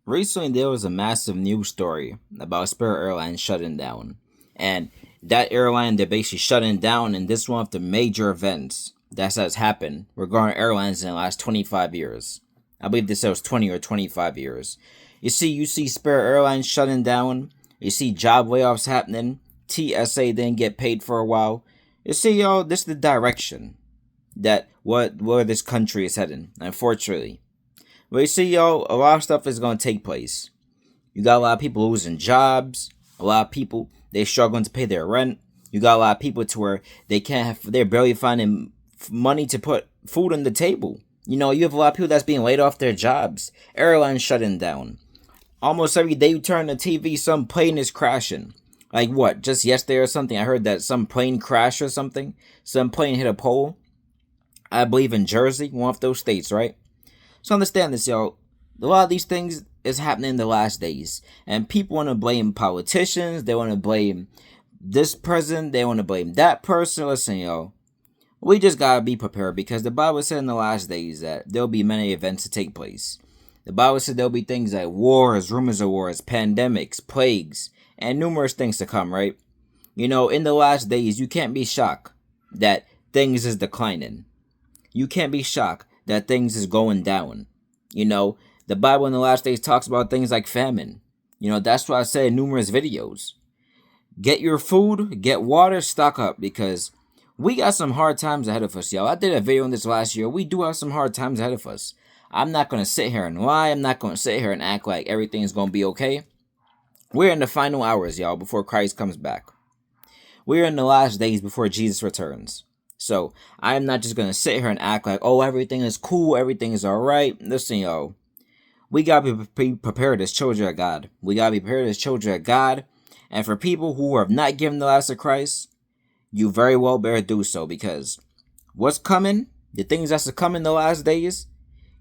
Recently, there was a massive news story about Spirit Airlines shutting down. And that airline, they're basically shutting down, and this is one of the major events that has happened regarding airlines in the last 25 years. I believe this was 20 or 25 years. You see Spirit Airlines shutting down. You see job layoffs happening. TSA didn't get paid for a while. You see, y'all, this is the direction that where this country is heading, unfortunately. But you see, yo, a lot of stuff is going to take place. You got a lot of people losing jobs. A lot of people, they're struggling to pay their rent. You got a lot of people to where they're barely finding money to put food on the table. You have a lot of people that's being laid off their jobs. Airlines shutting down. Almost every day you turn the TV, some plane is crashing. Like what? Just yesterday or something, I heard that some plane crashed or something. Some plane hit a pole. I believe in Jersey, one of those states, right? So understand this, y'all. A lot of these things is happening in the last days. And people want to blame politicians. They want to blame this president. They want to blame that person. Listen, y'all. We just got to be prepared because the Bible said in the last days that there'll be many events to take place. The Bible said there'll be things like wars, rumors of wars, pandemics, plagues, and numerous things to come, right? In the last days, you can't be shocked that things is declining. You can't be shocked that things is going down. The Bible in the last days talks about things like famine. That's why I said in numerous videos. Get your food, get water, stock up, because we got some hard times ahead of us, y'all. I did a video on this last year. We do have some hard times ahead of us. I'm not going to sit here and lie. I'm not going to sit here and act like everything's going to be okay. We're in the final hours, y'all, before Christ comes back. We're in the last days before Jesus returns. So, I am not just going to sit here and act like, oh, everything is cool, everything is alright. Listen, yo, we got to be prepared as children of God. We got to be prepared as children of God. And for people who have not given the lives to Christ, you very well better do so, because what's coming, the things that's to come in the last days,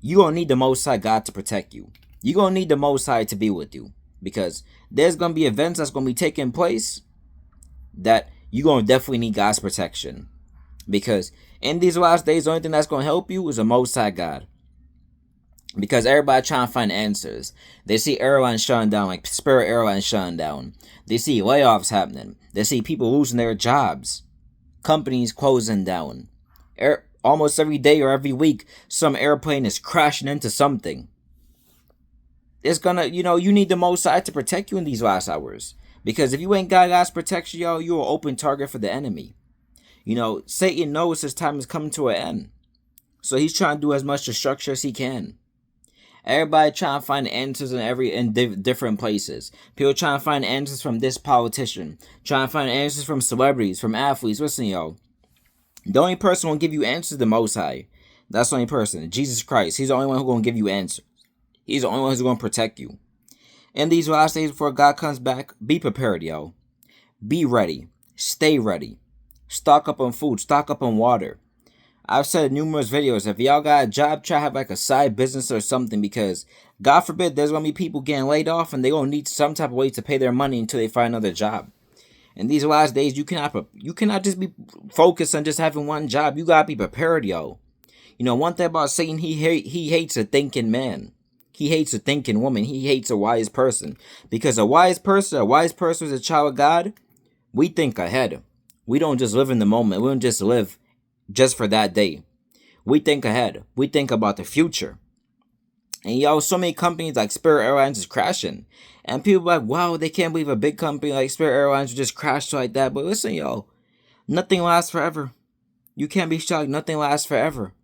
you're going to need the Most High God to protect you. You're going to need the Most High to be with you, because there's going to be events that's going to be taking place that you're going to definitely need God's protection. Because in these last days, the only thing that's going to help you is the Most High God. Because everybody trying to find answers. They see airlines shutting down, like Spirit Airlines shutting down. They see layoffs happening. They see people losing their jobs. Companies closing down. Almost every day or every week, some airplane is crashing into something. It's gonna, you need the Most High to protect you in these last hours. Because if you ain't got God's protection, y'all, you're an open target for the enemy. Satan knows his time is coming to an end. So he's trying to do as much destruction as he can. Everybody trying to find answers in different places. People trying to find answers from this politician. Trying to find answers from celebrities, from athletes. Listen, yo. The only person who will give you answers is the Most High. That's the only person. Jesus Christ. He's the only one who's going to give you answers. He's the only one who's going to protect you. In these last days before God comes back, be prepared, yo. Be ready. Stay ready. Stock up on food. Stock up on water. I've said in numerous videos, if y'all got a job, try to have like a side business or something, because God forbid there's going to be people getting laid off and they're going to need some type of way to pay their money until they find another job. In these last days, you cannot just be focused on just having one job. You got to be prepared, yo. One thing about Satan, he hates a thinking man. He hates a thinking woman. He hates a wise person. Because a wise person is a child of God. We think ahead. We don't just live in the moment. We don't just live just for that day. We think ahead. We think about the future. And y'all, so many companies like Spirit Airlines is crashing. And people are like, wow, they can't believe a big company like Spirit Airlines just crashed like that. But listen, y'all, nothing lasts forever. You can't be shocked. Nothing lasts forever.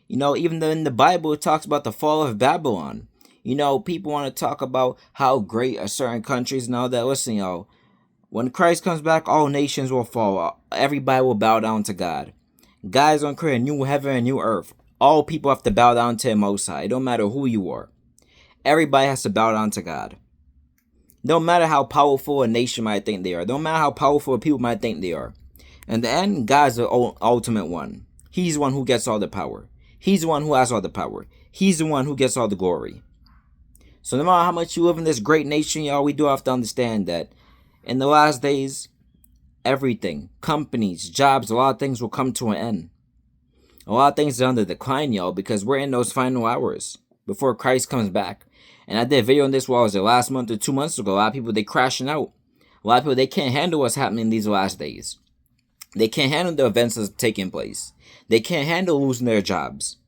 Even though in the Bible it talks about the fall of Babylon. People want to talk about how great a certain country is and all that. Listen, y'all, when Christ comes back, all nations will fall. Everybody will bow down to God. God is going to create a new heaven and new earth. All people have to bow down to the Most High. It don't matter who you are. Everybody has to bow down to God. No matter how powerful a nation might think they are. No matter how powerful people might think they are. In the end, God's the ultimate one. He's the one who gets all the power. He's the one who has all the power. He's the one who gets all the glory. So no matter how much you live in this great nation, y'all, we do have to understand that in the last days, everything, companies, jobs, a lot of things will come to an end. A lot of things are under decline, y'all, because we're in those final hours. before Christ comes back. And I did a video on this while I was there last month or 2 months ago. A lot of people, they crashing out. A lot of people, they can't handle what's happening these last days. They can't handle the events that's taking place. They can't handle losing their jobs.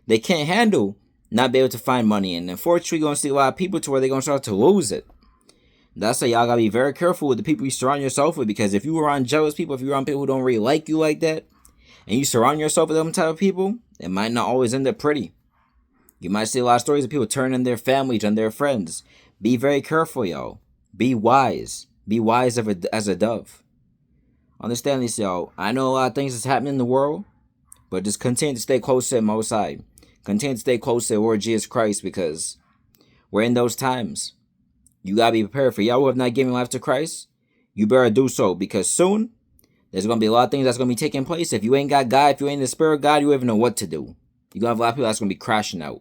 They can't handle not being able to find money. And unfortunately, you're going to see a lot of people to where they're going to start to lose it. That's why y'all got to be very careful with the people you surround yourself with. Because if you around jealous people, if you're around people who don't really like you like that, and you surround yourself with them type of people, it might not always end up pretty. You might see a lot of stories of people turning their families and their friends. Be very careful, y'all. Be wise. Be wise as a dove. Understand this, y'all. I know a lot of things that's happening in the world, but just continue to stay close to the Most High. Continue to stay close to the Lord Jesus Christ, because we're in those times. You gotta be prepared for y'all who have not given life to Christ. You better do so, because soon there's gonna be a lot of things that's gonna be taking place. If you ain't got God, if you ain't the Spirit of God, you don't even know what to do. You're gonna have a lot of people that's gonna be crashing out.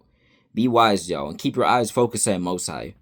Be wise, y'all, and keep your eyes focused on Most High.